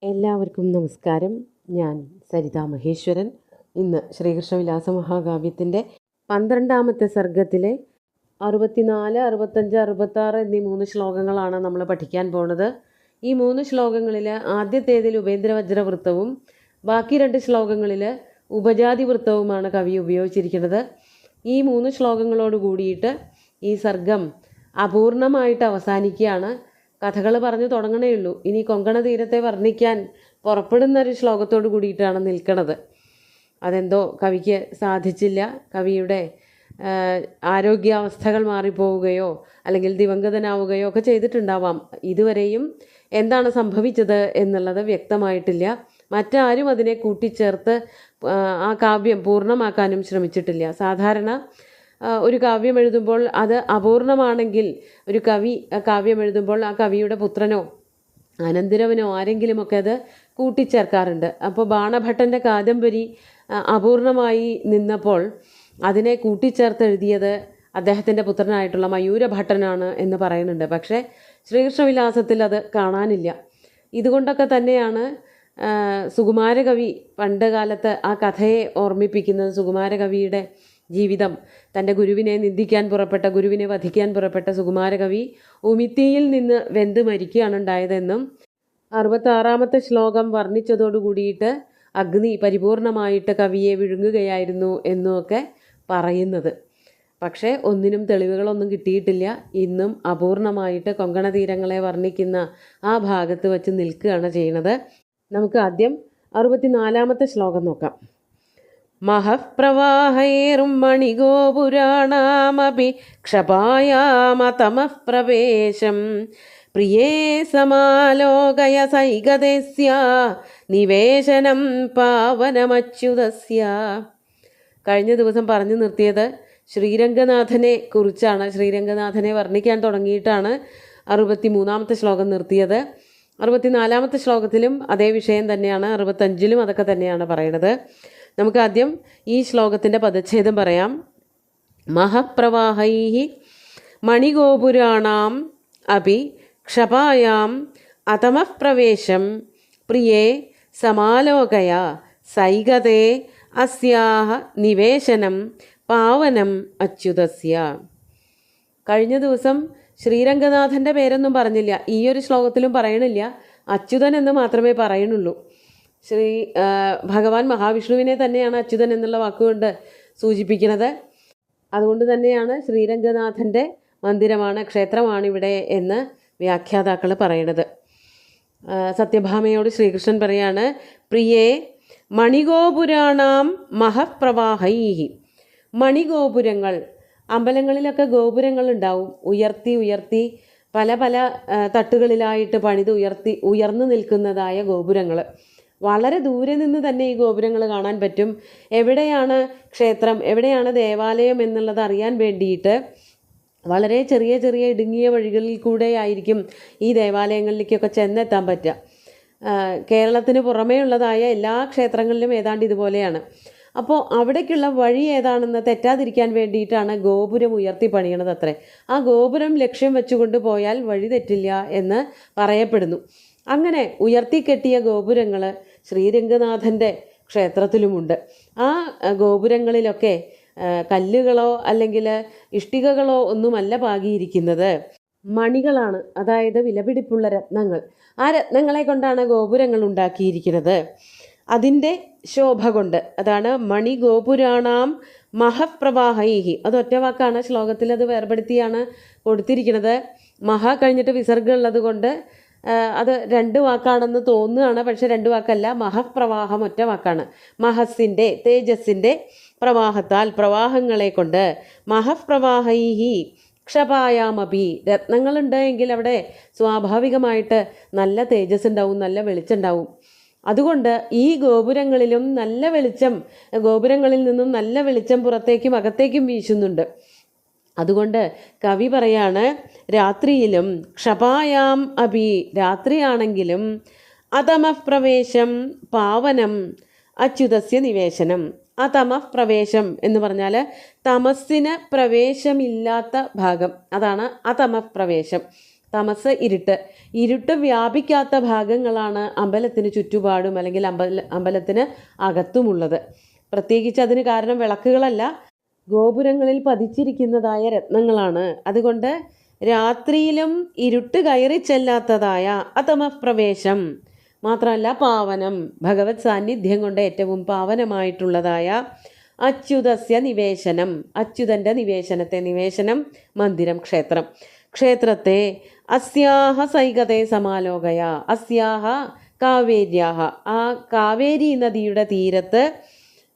എല്ലാവർക്കും നമസ്കാരം. ഞാൻ സരിത മഹേശ്വരൻ. ഇന്ന് ശ്രീകൃഷ്ണവിലാസ മഹാകാവ്യത്തിൻ്റെ 12ാമത്തെ സർഗത്തിലെ 64, 65, 66 എന്നീ 3 ശ്ലോകങ്ങളാണ് നമ്മൾ പഠിക്കാൻ പോണത്. ഈ 3 ശ്ലോകങ്ങളിൽ ആദ്യത്തേതിൽ ഉപേന്ദ്രവജ്രവൃത്തവും ബാക്കി 2 ശ്ലോകങ്ങളിൽ ഉപജാതി വൃത്തവുമാണ് കവി ഉപയോഗിച്ചിരിക്കുന്നത്. ഈ 3 ശ്ലോകങ്ങളോട് കൂടിയിട്ട് ഈ സർഗം അപൂർണമായിട്ട് അവസാനിക്കുകയാണ്. കഥകൾ പറഞ്ഞു തുടങ്ങണേ ഉള്ളൂ. ഇനി കൊങ്കണ തീരത്തെ വർണ്ണിക്കാൻ പുറപ്പെടുന്നൊരു ശ്ലോകത്തോട് കൂടിയിട്ടാണ് നിൽക്കുന്നത്. അതെന്തോ കവിക്ക് സാധിച്ചില്ല. കവിയുടെ ആരോഗ്യാവസ്ഥകൾ മാറിപ്പോവുകയോ അല്ലെങ്കിൽ ദിവംഗതനാവുകയോ ഒക്കെ ചെയ്തിട്ടുണ്ടാവാം. ഇതുവരെയും എന്താണ് സംഭവിച്ചത് എന്നുള്ളത് വ്യക്തമായിട്ടില്ല. മറ്റാരും അതിനെ കൂട്ടിച്ചേർത്ത് ആ കാവ്യം പൂർണ്ണമാക്കാനും ശ്രമിച്ചിട്ടില്ല. സാധാരണ ഒരു കാവ്യം എഴുതുമ്പോൾ അത് അപൂർണമാണെങ്കിൽ ഒരു കവി കാവ്യം എഴുതുമ്പോൾ ആ കവിയുടെ പുത്രനോ അനന്തരവനോ ആരെങ്കിലുമൊക്കെ അത് കൂട്ടിച്ചേർക്കാറുണ്ട്. അപ്പോൾ ബാണഭട്ടൻ്റെ കാദംബരി അപൂർണമായി നിന്നപ്പോൾ അതിനെ കൂട്ടിച്ചേർത്തെഴുതിയത് അദ്ദേഹത്തിൻ്റെ പുത്രനായിട്ടുള്ള മയൂരഭട്ടനാണ് എന്ന് പറയുന്നുണ്ട്. പക്ഷേ ശ്രീകൃഷ്ണവിലാസത്തിൽ അത് കാണാനില്ല. ഇതുകൊണ്ടൊക്കെ തന്നെയാണ് സുകുമാരകവി പണ്ട് കാലത്ത് ആ കഥയെ ഓർമ്മിപ്പിക്കുന്നത്. സുകുമാരകവിയുടെ ജീവിതം, തൻ്റെ ഗുരുവിനെ നിന്ദിക്കാൻ പുറപ്പെട്ട, ഗുരുവിനെ വധിക്കാൻ പുറപ്പെട്ട സുകുമാരകവി ഉമിത്തിയിൽ നിന്ന് വെന്ത് മരിക്കുകയാണ് ഉണ്ടായതെന്നും 66ാമത്തെ ശ്ലോകം വർണ്ണിച്ചതോടു കൂടിയിട്ട് അഗ്നി പരിപൂർണമായിട്ട് കവിയെ വിഴുങ്ങുകയായിരുന്നു എന്നുമൊക്കെ പറയുന്നത്. പക്ഷേ ഒന്നിനും തെളിവുകളൊന്നും കിട്ടിയിട്ടില്ല. ഇന്നും അപൂർണമായിട്ട് കൊങ്കണ തീരങ്ങളെ വർണ്ണിക്കുന്ന ആ ഭാഗത്ത് വച്ച് നിൽക്കുകയാണ് ചെയ്യുന്നത്. നമുക്ക് ആദ്യം 64ാമത്തെ ശ്ലോകം നോക്കാം. മഹഃപ്രവാഹൈർമണിഗോപുരാണാമപി ക്ഷപായാമതമഃ പ്രവേശം പ്രിയേ സമാലോകയ സൈകതസ്യ നിവേശനം പാവനമച്യുതസ്യ. കഴിഞ്ഞ ദിവസം പറഞ്ഞു നിർത്തിയത് ശ്രീരംഗനാഥനെ കുറിച്ചാണ്. ശ്രീരംഗനാഥനെ വർണ്ണിക്കാൻ തുടങ്ങിയിട്ടാണ് 63ാമത്തെ ശ്ലോകം നിർത്തിയത്. 64ാമത്തെ ശ്ലോകത്തിലും അതേ വിഷയം തന്നെയാണ്, 65ലും അതൊക്കെ തന്നെയാണ് പറയുന്നത്. നമുക്ക് ആദ്യം ഈ ശ്ലോകത്തിൻ്റെ പദച്ഛേദം പറയാം. മഹഃപ്രവാഹൈഹി മണിഗോപുരാണാം അപി ക്ഷപായാം അതമഃ പ്രവേശം പ്രിയേ സമാലോകയ സൈകതേ അസ്യാഹ നിവേശനം പാവനം അച്യുതസ്യ. കഴിഞ്ഞ ദിവസം ശ്രീരംഗനാഥൻ്റെ പേരൊന്നും പറഞ്ഞില്ല. ഈ ഒരു ശ്ലോകത്തിലും പറയണില്ല. അച്യുതൻ എന്ന് മാത്രമേ പറയുന്നുള്ളൂ. ഭഗവാൻ മഹാവിഷ്ണുവിനെ തന്നെയാണ് അച്യുതൻ എന്നുള്ള വാക്കുകൊണ്ട് സൂചിപ്പിക്കുന്നത്. അതുകൊണ്ട് തന്നെയാണ് ശ്രീരംഗനാഥൻ്റെ മന്ദിരമാണ്, ക്ഷേത്രമാണ് ഇവിടെ എന്ന് വ്യാഖ്യാതാക്കൾ പറയണത്. സത്യഭാമയോട് ശ്രീകൃഷ്ണൻ പറയാണ്, പ്രിയേ മണിഗോപുരാണാം മഹഃപ്രവാഹൈഹി. മണിഗോപുരങ്ങൾ, അമ്പലങ്ങളിലൊക്കെ ഗോപുരങ്ങൾ ഉണ്ടാവും. ഉയർത്തി ഉയർത്തി പല പല തട്ടുകളിലായിട്ട് പണിത് ഉയർന്നു നിൽക്കുന്നതായ ഗോപുരങ്ങൾ. വളരെ ദൂരെ നിന്ന് തന്നെ ഈ ഗോപുരങ്ങൾ കാണാൻ പറ്റും. എവിടെയാണ് ക്ഷേത്രം, എവിടെയാണ് ദേവാലയം എന്നുള്ളത് അറിയാൻ വേണ്ടിയിട്ട് വളരെ ചെറിയ ചെറിയ ഇടുങ്ങിയ വഴികളിൽ കൂടെ ആയിരിക്കും ഈ ദേവാലയങ്ങളിലേക്കൊക്കെ ചെന്നെത്താൻ പറ്റുക. കേരളത്തിന് പുറമേ ഉള്ളതായ എല്ലാ ക്ഷേത്രങ്ങളിലും ഏതാണ്ട് ഇതുപോലെയാണ്. അപ്പോൾ അവിടേക്കുള്ള വഴി ഏതാണെന്ന് തെറ്റാതിരിക്കാൻ വേണ്ടിയിട്ടാണ് ഗോപുരം ഉയർത്തി പണിയണത് അത്രേ. ആ ഗോപുരം ലക്ഷ്യം വെച്ചുകൊണ്ട് പോയാൽ വഴി തെറ്റില്ല എന്ന് പറയപ്പെടുന്നു. അങ്ങനെ ഉയർത്തിക്കെട്ടിയ ഗോപുരങ്ങൾ ശ്രീരംഗനാഥൻ്റെ ക്ഷേത്രത്തിലുമുണ്ട്. ആ ഗോപുരങ്ങളിലൊക്കെ കല്ലുകളോ അല്ലെങ്കിൽ ഇഷ്ടികകളോ ഒന്നുമല്ല പാകിയിരിക്കുന്നത്, മണികളാണ്. അതായത് വിലപിടിപ്പുള്ള രത്നങ്ങൾ. ആ രത്നങ്ങളെ കൊണ്ടാണ് ഗോപുരങ്ങൾ ഉണ്ടാക്കിയിരിക്കുന്നത്. അതിൻ്റെ ശോഭ കൊണ്ട്. അതാണ് മണിഗോപുരാണാം മഹഃപ്രവാഹൈഹി. അത് ഒറ്റ വാക്കാണ്. ശ്ലോകത്തിൽ അത് വേർപെടുത്തിയാണ് കൊടുത്തിരിക്കുന്നത്. മഹ കഴിഞ്ഞിട്ട് വിസർഗം ഉള്ളത് കൊണ്ട് അത് 2 വാക്കാണെന്ന് തോന്നുകയാണ്. പക്ഷെ 2 വാക്കല്ല. മഹഃപ്രവാഹം ഒറ്റ വാക്കാണ്. മഹസ്സിൻ്റെ, തേജസ്സിൻ്റെ പ്രവാഹത്താൽ, പ്രവാഹങ്ങളെ കൊണ്ട്. മഹഃപ്രവാഹൈഹി ക്ഷപായാമപി. രത്നങ്ങളുണ്ട് എങ്കിൽ അവിടെ സ്വാഭാവികമായിട്ട് നല്ല തേജസ് ഉണ്ടാവും, നല്ല വെളിച്ചമുണ്ടാവും. അതുകൊണ്ട് ഈ ഗോപുരങ്ങളിലും നല്ല വെളിച്ചം, ഗോപുരങ്ങളിൽ നിന്നും നല്ല വെളിച്ചം പുറത്തേക്കും അകത്തേക്കും വീശുന്നുണ്ട്. അതുകൊണ്ട് കവി പറയാണ്, രാത്രിയിലും ക്ഷപായാം അപി, രാത്രിയാണെങ്കിലും അതമഃ പ്രവേശം പാവനം അച്യുതസ്യ നിവേശനം. അതമഃ പ്രവേശം എന്ന് പറഞ്ഞാൽ തമസ്സിന് പ്രവേശമില്ലാത്ത ഭാഗം, അതാണ് അതമഃ പ്രവേശം. തമസ് ഇരുട്ട്. ഇരുട്ട് വ്യാപിക്കാത്ത ഭാഗങ്ങളാണ് അമ്പലത്തിന് ചുറ്റുപാടും അല്ലെങ്കിൽ അമ്പലത്തിന് അകത്തുമുള്ളത്. പ്രത്യേകിച്ച് അതിന് കാരണം വിളക്കുകളല്ല, ഗോപുരങ്ങളിൽ പതിച്ചിരിക്കുന്നതായ രത്നങ്ങളാണ്. അതുകൊണ്ട് രാത്രിയിലും ഇരുട്ട് കയറി ചെല്ലാത്തതായ അതമപ്രവേശം മാത്രമല്ല പാവനം, ഭഗവത് സാന്നിധ്യം കൊണ്ട് ഏറ്റവും പാവനമായിട്ടുള്ളതായ അച്യുതസ്യ നിവേശനം, അച്യുതൻ്റെ നിവേശനത്തെ, നിവേശനം മന്ദിരം, ക്ഷേത്രം, ക്ഷേത്രത്തെ അസ്യാഹ സൈകതേ സമാലോകയ, അസ്യാഹ കാവേര്യാഹ, ആ കാവേരി നദിയുടെ തീരത്ത്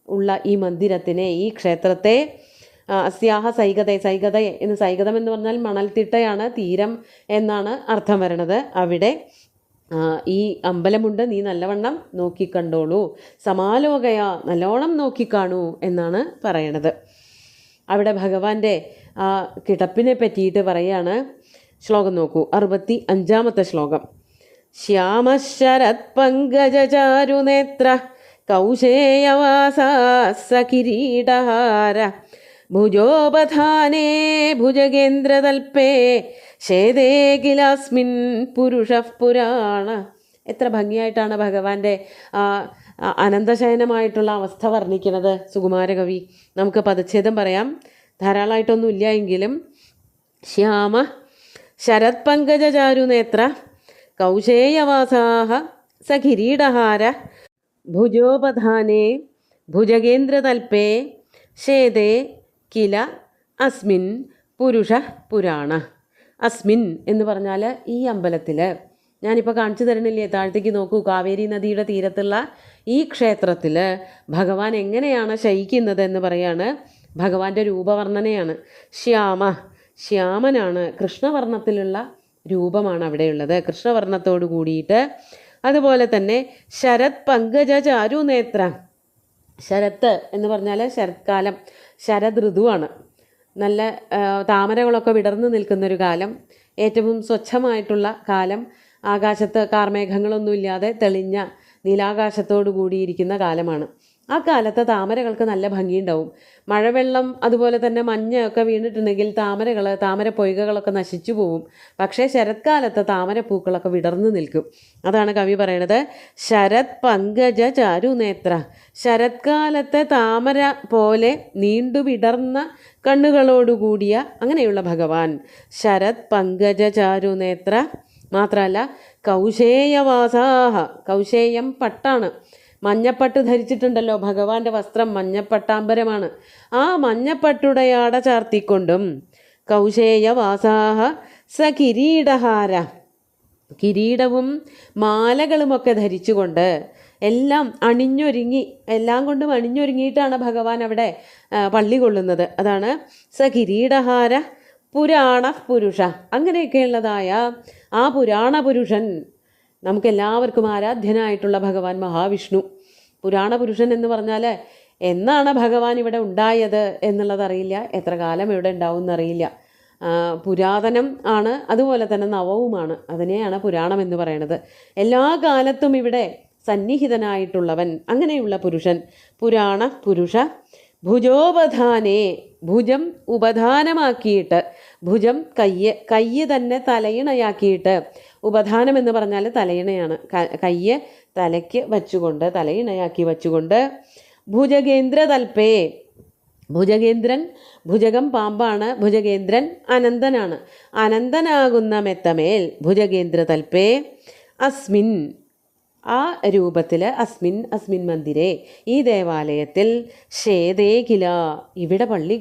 ഉള്ള ഈ മന്ദിരത്തിനെ, ഈ ക്ഷേത്രത്തെ, അസ്യാഹ സൈകതേ, സൈകത എന്ന്, സൈകതം എന്ന് പറഞ്ഞാൽ മണൽത്തിട്ടയാണ്, തീരം എന്നാണ് അർത്ഥം വരണത്. അവിടെ ഈ അമ്പലമുണ്ട്, നീ നല്ലവണ്ണം നോക്കിക്കണ്ടോളൂ, സമാലോകയ, നല്ലോണം നോക്കിക്കാണൂ എന്നാണ് പറയണത്. അവിടെ ഭഗവാന്റെ ആ കിടപ്പിനെ പറ്റിയിട്ട് പറയാണ്. ശ്ലോകം നോക്കൂ, 65-ാമത്തെ ശ്ലോകം. ശ്യാമശരത് പങ്കജചാരുനേത്ര കൗശേയവാസാസകിരീടഹാര ഭുജോപധാനേ ഭുജഗേന്ദ്രതൽപേ ശേദേ കിലാസ്മിൻ പുരുഷ പുരാണ. എത്ര ഭംഗിയായിട്ടാണ് ഭഗവാന്റെ അനന്തശയനമായിട്ടുള്ള അവസ്ഥ വർണ്ണിക്കുന്നത് സുകുമാരകവി. നമുക്ക് പദച്ഛേദം പറയാം, ധാരാളമായിട്ടൊന്നും ഇല്ല എങ്കിലും. ശ്യാമ ശരത് പങ്കജചാരുനേത്ര കൗശേയവാസാഹ സകിരീടഹാര ഭുജോപധാനേ ഭുജഗേന്ദ്രതൽപേ ശേദേ കില അസ്മിൻ പുരുഷ പുരാണ. അസ്മിൻ എന്ന് പറഞ്ഞാൽ ഈ അമ്പലത്തിൽ, ഞാനിപ്പോൾ കാണിച്ചു തരണില്ലേ, താഴത്തേക്ക് നോക്കൂ, കാവേരി നദിയുടെ തീരത്തുള്ള ഈ ക്ഷേത്രത്തിൽ ഭഗവാൻ എങ്ങനെയാണ് ശയിക്കുന്നത് എന്ന് പറയാണ്. ഭഗവാന്റെ രൂപവർണ്ണനയാണ്. ശ്യാമ, ശ്യാമനാണ്, കൃഷ്ണവർണ്ണത്തിലുള്ള രൂപമാണ് അവിടെയുള്ളത്, കൃഷ്ണവർണ്ണത്തോട് കൂടിയിട്ട്. അതുപോലെ തന്നെ ശരത് പങ്കജ ചാരുനേത്ര, ശരത്ത് എന്ന് പറഞ്ഞാൽ ശരത്കാലം, ശരത് ഋതുവാണ്. നല്ല താമരകളൊക്കെ വിടർന്നു നിൽക്കുന്നൊരു കാലം, ഏറ്റവും സ്വച്ഛമായിട്ടുള്ള കാലം, ആകാശത്ത് കാർമേഘങ്ങളൊന്നുമില്ലാതെ തെളിഞ്ഞ നീലാകാശത്തോടു കൂടിയിരിക്കുന്ന കാലമാണ്. ആ കാലത്ത് താമരകൾക്ക് നല്ല ഭംഗിയുണ്ടാവും. മഴവെള്ളം അതുപോലെ തന്നെ മഞ്ഞൊക്കെ വീണിട്ടുണ്ടെങ്കിൽ താമരപ്പൊയ്കകളൊക്കെ നശിച്ചു പോവും. പക്ഷേ ശരത്കാലത്ത് താമരപ്പൂക്കളൊക്കെ വിടർന്നു നിൽക്കും. അതാണ് കവി പറയണത്. ശരത് പങ്കജ ചാരുനേത്ര, ശരത്കാലത്തെ താമര പോലെ നീണ്ടു വിടർന്ന കണ്ണുകളോടുകൂടിയ അങ്ങനെയുള്ള ഭഗവാൻ. ശരത് പങ്കജ ചാരുനേത്ര മാത്രമല്ല കൗശേയവാസാഹ, കൗശേയം പട്ടാണ്, മഞ്ഞപ്പട്ട് ധരിച്ചിട്ടുണ്ടല്ലോ ഭഗവാന്റെ വസ്ത്രം, മഞ്ഞപ്പട്ടാമ്പരമാണ്. ആ മഞ്ഞപ്പട്ടുടയാട ചാർത്തിക്കൊണ്ടും കൗശേയവാസാഹ സകിരീടഹാര, കിരീടവും മാലകളുമൊക്കെ ധരിച്ചുകൊണ്ട്, എല്ലാം അണിഞ്ഞൊരുങ്ങി, എല്ലാം കൊണ്ടും അണിഞ്ഞൊരുങ്ങിയിട്ടാണ് ഭഗവാൻ അവിടെ പള്ളി കൊള്ളുന്നത്. അതാണ് സകിരീടഹാര പുരാണ പുരുഷ. അങ്ങനെയൊക്കെയുള്ളതായ ആ പുരാണ പുരുഷൻ, നമുക്കെല്ലാവർക്കും ആരാധ്യനായിട്ടുള്ള ഭഗവാൻ മഹാവിഷ്ണു. പുരാണ പുരുഷൻ എന്ന് പറഞ്ഞാൽ എന്നാണ് ഭഗവാൻ ഇവിടെ ഉണ്ടായത് എന്നുള്ളതറിയില്ല, എത്ര കാലം ഇവിടെ ഉണ്ടാവും എന്നറിയില്ല. പുരാതനം ആണ്, അതുപോലെ തന്നെ നവവുമാണ്. അതിനെയാണ് പുരാണം എന്ന് പറയുന്നത്. എല്ലാ കാലത്തും ഇവിടെ സന്നിഹിതനായിട്ടുള്ളവൻ, അങ്ങനെയുള്ള പുരുഷൻ, പുരാണ പുരുഷ. ഭുജോപധാനേ, ഭുജം ഉപധാനമാക്കിയിട്ട്, ഭുജം കയ്യ് തന്നെ തലയിണയാക്കിയിട്ട്, ഉപധാനം എന്ന് പറഞ്ഞാൽ തലയിണയാണ്, കയ്യ് തലയ്ക്ക് വച്ചുകൊണ്ട്, തലയിണയാക്കി വച്ചുകൊണ്ട്. ഭുജഗേന്ദ്ര തൽപേ, ഭുജഗേന്ദ്രൻ, ഭുജകം പാമ്പാണ്, ഭുജഗേന്ദ്രൻ അനന്തനാണ്, അനന്തനാകുന്ന മെത്തമേൽ ഭുജഗേന്ദ്ര തൽപേ അസ്മിൻ, ആ രൂപത്തിൽ, അസ്മിൻ അസ്മിൻ മന്ദിരേ, ഈ ദേവാലയത്തിൽ, ശേദേ കില, ഇവിടെ പള്ളി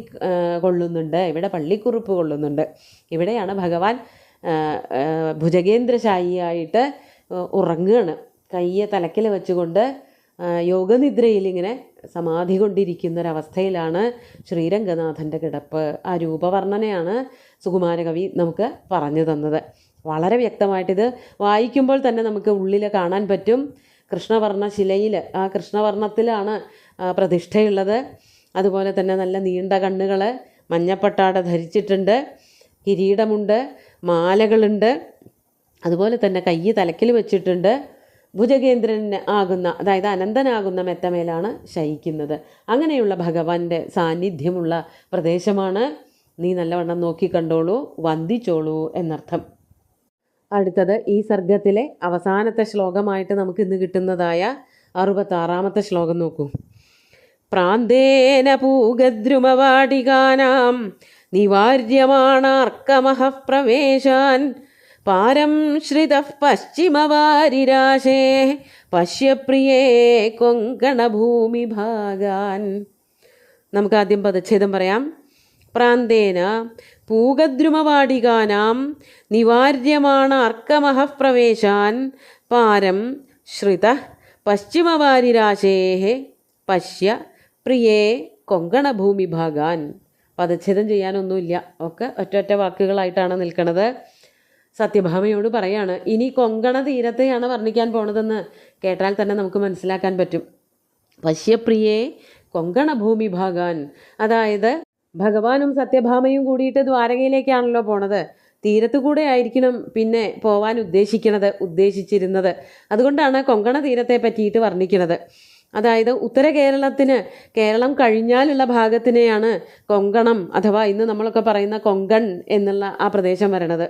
കൊള്ളുന്നുണ്ട്, ഇവിടെ പള്ളിക്കുറിപ്പ് കൊള്ളുന്നുണ്ട്. ഇവിടെയാണ് ഭഗവാൻ ഭുജഗേന്ദ്രശായിയായിട്ട് ഉറങ്ങുകയാണ്. കയ്യെ തലക്കിൽ വെച്ചുകൊണ്ട് യോഗനിദ്രയിൽ ഇങ്ങനെ സമാധി കൊണ്ടിരിക്കുന്നൊരവസ്ഥയിലാണ് ശ്രീരംഗനാഥൻ്റെ കിടപ്പ്. ആ രൂപവർണ്ണനയാണ് സുകുമാരകവി നമുക്ക് പറഞ്ഞു തന്നത്. വളരെ വ്യക്തമായിട്ടിത് വായിക്കുമ്പോൾ തന്നെ നമുക്ക് ഉള്ളിൽ കാണാൻ പറ്റും. കൃഷ്ണവർണ്ണ ശിലയിൽ, ആ കൃഷ്ണവർണ്ണത്തിലാണ് പ്രതിഷ്ഠയുള്ളത്. അതുപോലെ തന്നെ നല്ല നീണ്ട കണ്ണുകൾ, മഞ്ഞപ്പട്ടാട ധരിച്ചിട്ടുണ്ട്, കിരീടമുണ്ട്, മാലകളുണ്ട്, അതുപോലെ തന്നെ കയ്യ് തലക്കിൽ വെച്ചിട്ടുണ്ട്. ഭുജഗേന്ദ്രൻ ആകുന്ന, അതായത് അനന്തനാകുന്ന മെത്തമേലാണ് ശയിക്കുന്നത്. അങ്ങനെയുള്ള ഭഗവാന്റെ സാന്നിധ്യമുള്ള പ്രദേശമാണ്. നീ നല്ലവണ്ണം നോക്കിക്കണ്ടോളൂ, വന്ദിച്ചോളൂ എന്നർത്ഥം. അടുത്തത് ഈ സർഗത്തിലെ അവസാനത്തെ ശ്ലോകമായിട്ട് നമുക്ക് ഇന്ന് കിട്ടുന്നതായ 66-ാമത്തെ ശ്ലോകം നോക്കൂ. പ്രാന്തേന പൂഗദ്രുമവാടികാനാം നിവാര്യമാണാർക്കമഹഃ പ്രവേശാൻ പാരം ശ്രിതഃ പശ്ചിമവാരിരാശേ പശ്യപ്രിയേ കൊങ്കണഭൂമിഭാഗാൻ. നമുക്കാദ്യം പദച്ഛേദം പറയാം. പ്രാന്തേന പൂഗദ്രുമവാടികാനാം നിവാര്യമാണാർക്കമഹഃ പ്രവേശാൻ പാരം ശ്രിതഃ പശ്ചിമവാരിരാശേः പശ്യ പ്രിയേ കൊങ്കണഭൂമിഭാഗാൻ. പദച്ഛേദം ചെയ്യാനൊന്നുമില്ല, ഒക്കെ ഒറ്റ വാക്കുകളായിട്ടാണ് നിൽക്കുന്നത്. സത്യഭാമയോട് പറയാണ്, ഇനി കൊങ്കണ തീരത്തെയാണ് വർണ്ണിക്കാൻ പോണതെന്ന് കേട്ടാൽ തന്നെ നമുക്ക് മനസ്സിലാക്കാൻ പറ്റും. പശ്യപ്രിയേ കൊങ്കണഭൂമിഭാഗാൻ, അതായത് ഭഗവാനും സത്യഭാമയും കൂടിയിട്ട് ദ്വാരകയിലേക്കാണല്ലോ പോണത്. തീരത്തു കൂടെ ആയിരിക്കണം പിന്നെ പോവാൻ ഉദ്ദേശിച്ചിരുന്നത്. അതുകൊണ്ടാണ് കൊങ്കണ തീരത്തെ പറ്റിയിട്ട് വർണ്ണിക്കുന്നത്. അതായത് ഉത്തര കേരളം കഴിഞ്ഞാലുള്ള ഭാഗത്തിനെയാണ് കൊങ്കണം അഥവാ ഇന്ന് നമ്മളൊക്കെ പറയുന്ന കൊങ്കൺ എന്നുള്ള ആ പ്രദേശം വരണത്.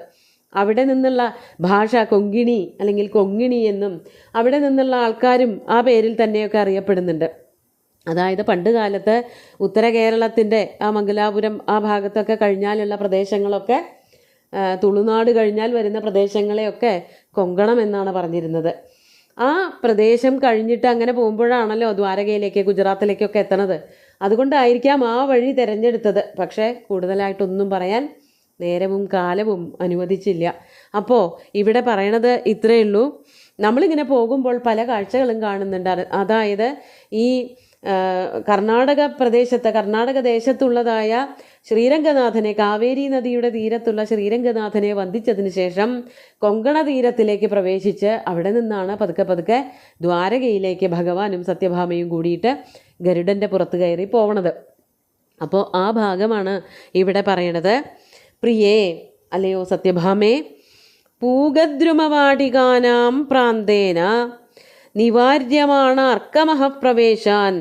അവിടെ നിന്നുള്ള ഭാഷ കൊങ്കിണി അല്ലെങ്കിൽ കൊങ്ങിണി എന്നും അവിടെ നിന്നുള്ള ആൾക്കാരും ആ പേരിൽ തന്നെയൊക്കെ അറിയപ്പെടുന്നുണ്ട്. അതായത് പണ്ട് കാലത്ത് ഉത്തര കേരളത്തിൻ്റെ ആ മംഗലാപുരം ആ ഭാഗത്തൊക്കെ കഴിഞ്ഞാലുള്ള പ്രദേശങ്ങളൊക്കെ തുളുനാട് കഴിഞ്ഞാൽ വരുന്ന പ്രദേശങ്ങളെയൊക്കെ കൊങ്കണം എന്നാണ് പറഞ്ഞിരുന്നത്. ആ പ്രദേശം കഴിഞ്ഞിട്ട് അങ്ങനെ പോകുമ്പോഴാണല്ലോ ദ്വാരകയിലേക്ക് ഗുജറാത്തിലേക്കൊക്കെ എത്തണത്. അതുകൊണ്ടായിരിക്കാം ആ വഴി തിരഞ്ഞെടുത്തത്. പക്ഷേ കൂടുതലായിട്ടൊന്നും പറയാൻ നേരവും കാലവും അനുവദിച്ചില്ല. അപ്പോൾ ഇവിടെ പറയണത് ഇത്രയേ ഉള്ളൂ. നമ്മളിങ്ങനെ പോകുമ്പോൾ പല കാഴ്ചകളും കാണുന്നുണ്ട്. അതായത് ഈ കർണാടക ദേശത്തുള്ളതായ ശ്രീരംഗനാഥനെ, കാവേരി നദിയുടെ തീരത്തുള്ള ശ്രീരംഗനാഥനെ വന്ദിച്ചതിന് ശേഷം കൊങ്കണ തീരത്തിലേക്ക് പ്രവേശിച്ച് അവിടെ നിന്നാണ് പതുക്കെ ദ്വാരകയിലേക്ക് ഭഗവാനും സത്യഭാമയും കൂടിയിട്ട് ഗരുഡൻ്റെ പുറത്ത് കയറി പോവണത്. അപ്പോൾ ആ ഭാഗമാണ് ഇവിടെ പറയണത്. പ്രിയേ, അല്ലയോ സത്യഭാമേ, പൂഗദ്രുമവാടികാനാം പ്രാന്തേന നിവാര്യമാണ അർക്കമഹ പ്രവേശാൻ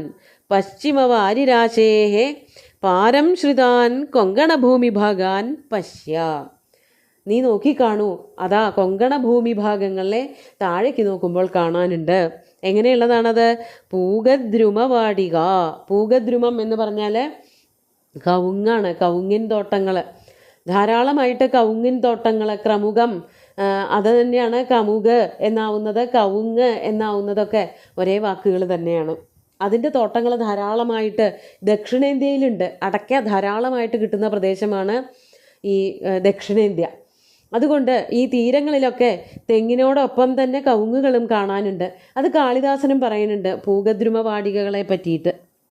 പശ്ചിമവാരിരാശേः പാരം ശ്രിതാൻ കൊങ്കണഭൂമിഭാഗാൻ പശ്യ. നീ നോക്കിക്കാണൂ, അതാ കൊങ്കണഭൂമിഭാഗങ്ങളെ താഴേക്ക് നോക്കുമ്പോൾ കാണാനുണ്ട്. എങ്ങനെയുള്ളതാണത്? പൂഗദ്രുമവാടിക. പൂഗദ്രുമം എന്ന് പറഞ്ഞാൽ കവുങ്ങാണ്, കവുങ്ങിൻ തോട്ടങ്ങൾ. ധാരാളമായിട്ട് കവുങ്ങിൻ തോട്ടങ്ങൾ, ക്രമുകം, അത് തന്നെയാണ് കമുക് എന്നാവുന്നത്, കവുങ്ങ് എന്നാവുന്നതൊക്കെ ഒരേ വാക്കുകൾ തന്നെയാണ്. അതിൻ്റെ തോട്ടങ്ങൾ ധാരാളമായിട്ട് ദക്ഷിണേന്ത്യയിലുണ്ട്. അടയ്ക്ക ധാരാളമായിട്ട് കിട്ടുന്ന പ്രദേശമാണ് ഈ ദക്ഷിണേന്ത്യ. അതുകൊണ്ട് ഈ തീരങ്ങളിലൊക്കെ തെങ്ങിനോടൊപ്പം തന്നെ കവുങ്ങുകളും കാണാനുണ്ട്. അത് കാളിദാസനും പറയുന്നുണ്ട് പൂഗദ്രുമവാടികകളെ പറ്റിയിട്ട്.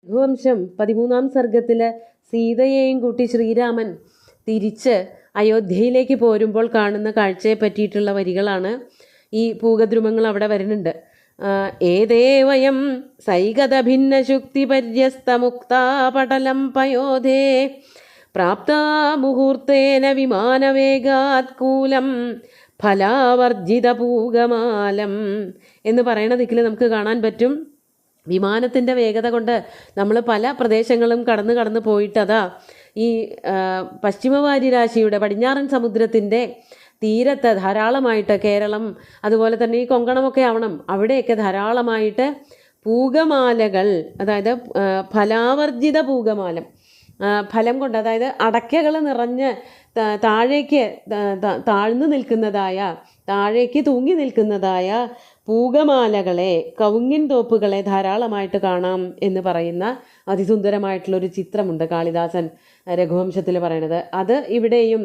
രഘുവംശം 13-ാം സർഗത്തിൽ സീതയെയും കൂട്ടി ശ്രീരാമൻ തിരിച്ച് അയോധ്യയിലേക്ക് പോരുമ്പോൾ കാണുന്ന കാഴ്ചയെ പറ്റിയിട്ടുള്ള വരികളാണ് ഈ പൂഗദ്രുമങ്ങൾ അവിടെ വരുന്നുണ്ട്. ഏതേ വയം സൈകത ഭിന്ന ശുക്തി പര്യസ്തമുക്താപടലം പയോധേ പ്രാപ്താ മുഹൂർത്തേന വിമാനവേഗാത് കൂലം ഫലാവർജിത പൂഗമാലം എന്ന് പറയണ ദിക്കിൽ നമുക്ക് കാണാൻ പറ്റും. വിമാനത്തിൻ്റെ വേഗത കൊണ്ട് നമ്മൾ പല പ്രദേശങ്ങളും കടന്ന് പോയിട്ടതാ ഈ പശ്ചിമവാരിരാശിയുടെ പടിഞ്ഞാറൻ സമുദ്രത്തിൻ്റെ തീരത്ത് ധാരാളമായിട്ട് കേരളം അതുപോലെ തന്നെ ഈ കൊങ്കണമൊക്കെ ആവണം, അവിടെയൊക്കെ ധാരാളമായിട്ട് പൂഗമാലകൾ, അതായത് ഫലാവർജിത പൂഗമാലം, ഫലം കൊണ്ട്, അതായത് അടയ്ക്കകൾ നിറഞ്ഞ് താഴേക്ക് താഴ്ന്നു നിൽക്കുന്നതായ, താഴേക്ക് തൂങ്ങി നിൽക്കുന്നതായ പൂഗമാലകളെ, കവുങ്ങിൻ തോപ്പുകളെ ധാരാളമായിട്ട് കാണാം എന്ന് പറയുന്ന അതിസുന്ദരമായിട്ടുള്ളൊരു ചിത്രമുണ്ട് കാളിദാസൻ രഘുവംശത്തിൽ പറയണത്. അത് ഇവിടെയും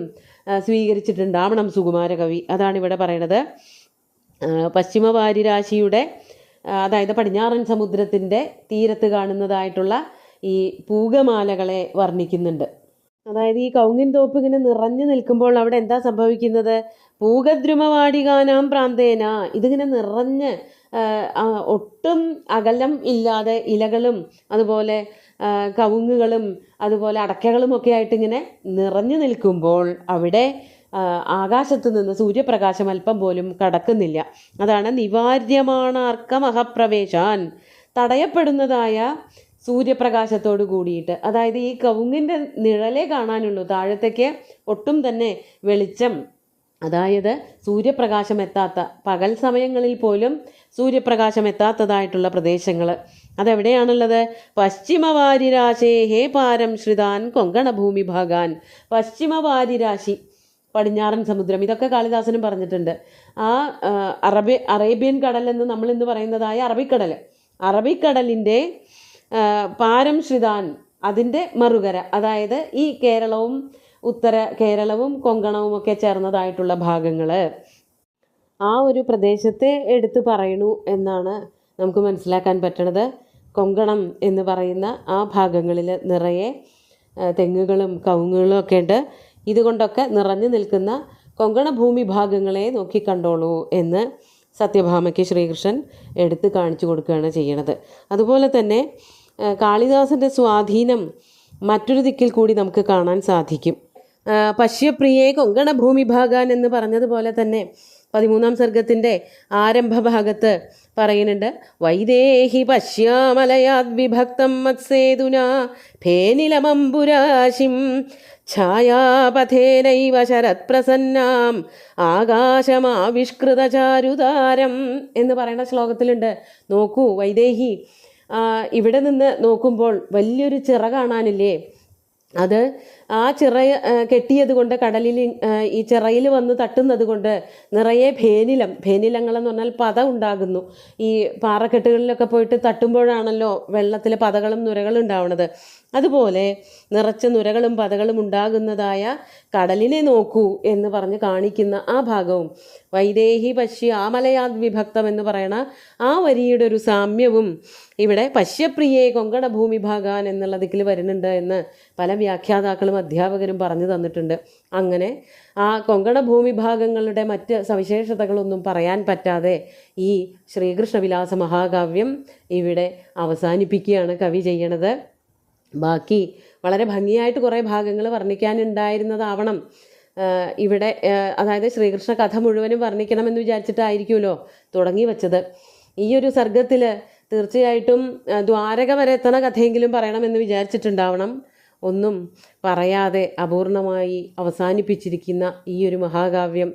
സ്വീകരിച്ചിട്ടുണ്ടാവണം സുകുമാരകവി. അതാണ് ഇവിടെ പറയണത്. പശ്ചിമവാരിരാശിയുടെ, അതായത് പടിഞ്ഞാറൻ സമുദ്രത്തിൻ്റെ തീരത്ത് കാണുന്നതായിട്ടുള്ള ഈ പൂഗമാലകളെ വർണ്ണിക്കുന്നുണ്ട്. അതായത് ഈ കവുങ്ങിൻ തോപ്പ് ഇങ്ങനെ നിറഞ്ഞു നിൽക്കുമ്പോൾ അവിടെ എന്താ സംഭവിക്കുന്നത്? പൂഗദ്രുമവാടികാനാം പ്രാന്തേന, ഇതിങ്ങനെ നിറഞ്ഞ് ഒട്ടും അകലം ഇല്ലാതെ ഇലകളും അതുപോലെ കവുങ്ങുകളും അതുപോലെ അടയ്ക്കകളും ഒക്കെ ആയിട്ട് ഇങ്ങനെ നിറഞ്ഞു നിൽക്കുമ്പോൾ അവിടെ ആകാശത്ത് നിന്ന് സൂര്യപ്രകാശം അല്പം പോലും കടക്കുന്നില്ല. അതാണ് നിവാര്യമാണ് അർക്കമഹപ്രവേശാൻ, തടയപ്പെടുന്നതായ സൂര്യപ്രകാശത്തോട് കൂടിയിട്ട്. അതായത് ഈ കവുങ്ങിൻ്റെ നിഴലേ കാണാനുള്ളൂ, താഴത്തേക്ക് ഒട്ടും തന്നെ വെളിച്ചം അതായത് സൂര്യപ്രകാശം എത്താത്ത, പകൽ സമയങ്ങളിൽ പോലും സൂര്യപ്രകാശം എത്താത്തതായിട്ടുള്ള പ്രദേശങ്ങൾ. അതെവിടെയാണുള്ളത്? പശ്ചിമവാരിരാശേ ഹേ പാരം ശ്രിതാൻ കൊങ്കണഭൂമി ഭാഗാൻ. പശ്ചിമവാരിരാശി, പടിഞ്ഞാറൻ സമുദ്രം, ഇതൊക്കെ കാളിദാസനും പറഞ്ഞിട്ടുണ്ട്. ആ അറേബ്യൻ കടൽ എന്ന് നമ്മൾ ഇന്ന് പറയുന്നതായ അറബിക്കടൽ, അറബിക്കടലിൻ്റെ പാരം ശ്രിതാൻ, അതിൻ്റെ മറുകര, അതായത് ഈ കേരളവും ഉത്തര കേരളവും കൊങ്കണവും ഒക്കെ ചേർന്നതായിട്ടുള്ള ഭാഗങ്ങൾ, ആ ഒരു പ്രദേശത്തെ എടുത്തു പറയണു എന്നാണ് നമുക്ക് മനസ്സിലാക്കാൻ പറ്റണത്. കൊങ്കണം എന്ന് പറയുന്ന ആ ഭാഗങ്ങളിൽ നിറയെ തെങ്ങുകളും കവുങ്ങുകളും ഒക്കെ ഉണ്ട്. ഇതുകൊണ്ടൊക്കെ നിറഞ്ഞു നിൽക്കുന്ന കൊങ്കണ ഭൂമി ഭാഗങ്ങളെ നോക്കിക്കണ്ടോളൂ എന്ന് സത്യഭാമയ്ക്ക് ശ്രീകൃഷ്ണൻ എടുത്ത് കാണിച്ചു കൊടുക്കുകയാണ് ചെയ്യണത്. അതുപോലെ തന്നെ കാളിദാസൻ്റെ സ്വാധീനം മറ്റൊരു ദിക്കിൽ കൂടി നമുക്ക് കാണാൻ സാധിക്കും. പശ്യപ്രിയേ കൊങ്കണ ഭൂമി ഭാഗാൻ എന്ന് പറഞ്ഞതുപോലെ തന്നെ 13-ാം സർഗത്തിൻ്റെ ആരംഭഭാഗത്ത് പറയുന്നുണ്ട്, വൈദേഹി പശ്യാമലയാദ് വിഭക്തം മത്സേതുന ഫേനിലമംബുരാശിം ഛായാപഥേനൈവ ശരത് പ്രസന്നാം ആകാശമാവിഷ്കൃതചാരുതാരം എന്ന് പറയുന്ന ശ്ലോകത്തിലുണ്ട്. നോക്കൂ വൈദേഹി, ഇവിടെ നിന്ന് നോക്കുമ്പോൾ വലിയൊരു ചിറ കാണാനില്ലേ? അത് ആ ചിറ കെട്ടിയത് കൊണ്ട്, കടലിൽ ഈ ചിറയിൽ വന്ന് തട്ടുന്നത് കൊണ്ട് നിറയെ ഭേനിലങ്ങളെന്ന് പറഞ്ഞാൽ പത ഉണ്ടാകുന്നു. ഈ പാറക്കെട്ടുകളിലൊക്കെ പോയിട്ട് തട്ടുമ്പോഴാണല്ലോ വെള്ളത്തിൽ പതകളും നുരകളും ഉണ്ടാവുന്നത്. അതുപോലെ നിറച്ച നുരകളും പതകളും ഉണ്ടാകുന്നതായ കടലിനെ നോക്കൂ എന്ന് പറഞ്ഞ് കാണിക്കുന്ന ആ ഭാഗവും, വൈദേഹി പശ്യ ആമലയാദ് വിഭക്തം എന്ന് പറയണ ആ വരിയുടെ ഒരു സാമ്യവും ഇവിടെ പശ്യപ്രിയേ കൊങ്കണ ഭൂമി ഭാഗാൻ എന്നുള്ള ദിക്കിൽ വരുന്നുണ്ട് എന്ന് പല വ്യാഖ്യാതാക്കളും അധ്യാപകരും പറഞ്ഞു തന്നിട്ടുണ്ട്. അങ്ങനെ ആ കൊങ്കണ ഭൂമി ഭാഗങ്ങളുടെ മറ്റ് സവിശേഷതകളൊന്നും പറയാൻ പറ്റാതെ ഈ ശ്രീകൃഷ്ണവിലാസ മഹാകാവ്യം ഇവിടെ അവസാനിപ്പിക്കുകയാണ് കവി ചെയ്യണത്. ബാക്കി വളരെ ഭംഗിയായിട്ട് കുറേ ഭാഗങ്ങൾ വർണ്ണിക്കാനുണ്ടായിരുന്നതാവണം ഇവിടെ. അതായത് ശ്രീകൃഷ്ണ കഥ മുഴുവനും വർണ്ണിക്കണമെന്ന് വിചാരിച്ചിട്ടായിരിക്കുമല്ലോ തുടങ്ങി വച്ചത്. ഈ ഒരു സർഗത്തിൽ തീർച്ചയായിട്ടും ദ്വാരക വരെ എത്തണ കഥയെങ്കിലും പറയണമെന്ന് വിചാരിച്ചിട്ടുണ്ടാവണം. ഒന്നും പറയാതെ അപൂർണമായി അവസാനിപ്പിച്ചിരിക്കുന്ന ഈ ഒരു മഹാകാവ്യം,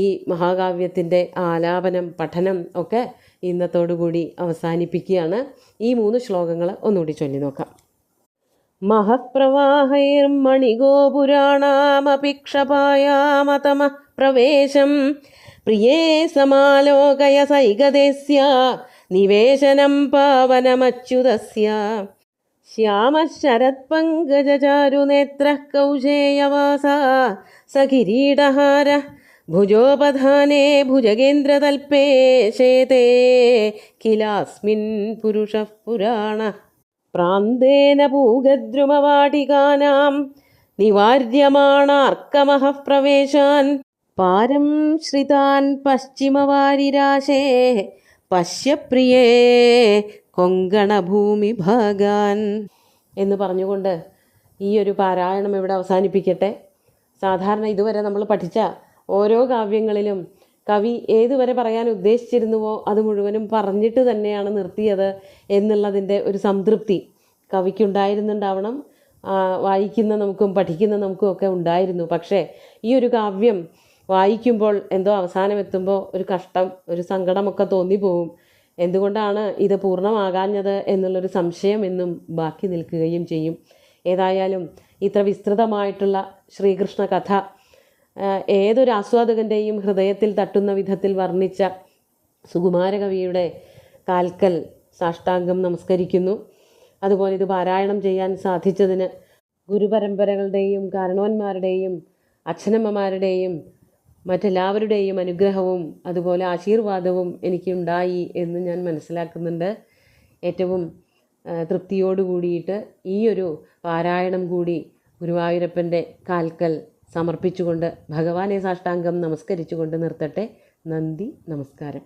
ഈ മഹാകാവ്യത്തിൻ്റെ ആലാപനം പഠനം ഒക്കെ ഇന്നത്തോടുകൂടി അവസാനിപ്പിക്കുകയാണ്. ഈ 3 ശ്ലോകങ്ങൾ ഒന്നുകൂടി ചൊല്ലി നോക്കാം. മഹഃപ്രവാഹൈർമണിഗോപുരാണാമപിക്ഷപായാമതമഃ പ്രവേശം പ്രിയേ സമാലോകയ സൈകദേസ്യ നിവേശനം പാവനമച്യുതസ്യ ശ്യാമശരത്പങ്കജചാരുനേത്രഃ കൗശേയവാസാ സകിരീടഹാരഃ ഭുജോപധാനേ ഭുജഗേന്ദ്രതൽപേ ശേതേ കിലാസ്മിൻ പുരുഷഃ പുരാണഃ പ്രാന്തേന പൂഗദ്രുമവാടികാനാം നിവാര്യമാണാർക്കമഹഃ പ്രവേശാൻ പാരം ശ്രിതാൻ പശ്ചിമവാരിരാശേ പശ്യപ്രിയേ കൊങ്കണഭൂമി ഭാഗാൻ എന്ന് പറഞ്ഞുകൊണ്ട് ഈ ഒരു പാരായണം ഇവിടെ അവസാനിപ്പിക്കട്ടെ. സാധാരണ ഇതുവരെ നമ്മൾ പഠിച്ച ഓരോ കാവ്യങ്ങളിലും കവി ഏതുവരെ പറയാൻ ഉദ്ദേശിച്ചിരുന്നുവോ അത് മുഴുവനും പറഞ്ഞിട്ട് തന്നെയാണ് നിർത്തിയത് എന്നുള്ളതിൻ്റെ ഒരു സംതൃപ്തി കവിക്കുണ്ടായിരുന്നുണ്ടാവണം. വായിക്കുന്ന നമുക്കും പഠിക്കുന്ന നമുക്കും ഒക്കെ ഉണ്ടായിരുന്നു. പക്ഷേ ഈ ഒരു കാവ്യം വായിക്കുമ്പോൾ എന്തോ അവസാനം എത്തുമ്പോൾ ഒരു കഷ്ടം, ഒരു സങ്കടമൊക്കെ തോന്നിപ്പോവും. എന്തുകൊണ്ടാണ് ഇത് പൂർണ്ണമാകാഞ്ഞത് എന്നുള്ളൊരു സംശയം എന്നും ബാക്കി നിൽക്കുകയും ചെയ്യും. ഏതായാലും ഇത്ര വിസ്തൃതമായിട്ടുള്ള ശ്രീകൃഷ്ണ കഥ ഏതൊരു ആസ്വാദകൻ്റെയും ഹൃദയത്തിൽ തട്ടുന്ന വിധത്തിൽ വർണ്ണിച്ച സുകുമാരകവിയുടെ കാൽക്കൽ സാഷ്ടാംഗം നമസ്കരിക്കുന്നു. അതുപോലെ ഇത് പാരായണം ചെയ്യാൻ സാധിച്ചതിന് ഗുരുപരമ്പരകളുടെയും കാരണവന്മാരുടെയും അച്ഛനമ്മമാരുടെയും മറ്റെല്ലാവരുടെയും അനുഗ്രഹവും അതുപോലെ ആശീർവാദവും എനിക്കുണ്ടായി എന്ന് ഞാൻ മനസ്സിലാക്കുന്നുണ്ട്. ഏറ്റവും തൃപ്തിയോട് കൂടിയിട്ട് ഈ ഒരു പാരായണം കൂടി ഗുരുവായൂരപ്പൻ്റെ കാൽക്കൽ സമർപ്പിച്ചുകൊണ്ട് ഭഗവാനെ സാഷ്ടാംഗം നമസ്കരിച്ചുകൊണ്ട് നിർത്തട്ടെ. നന്ദി, നമസ്കാരം.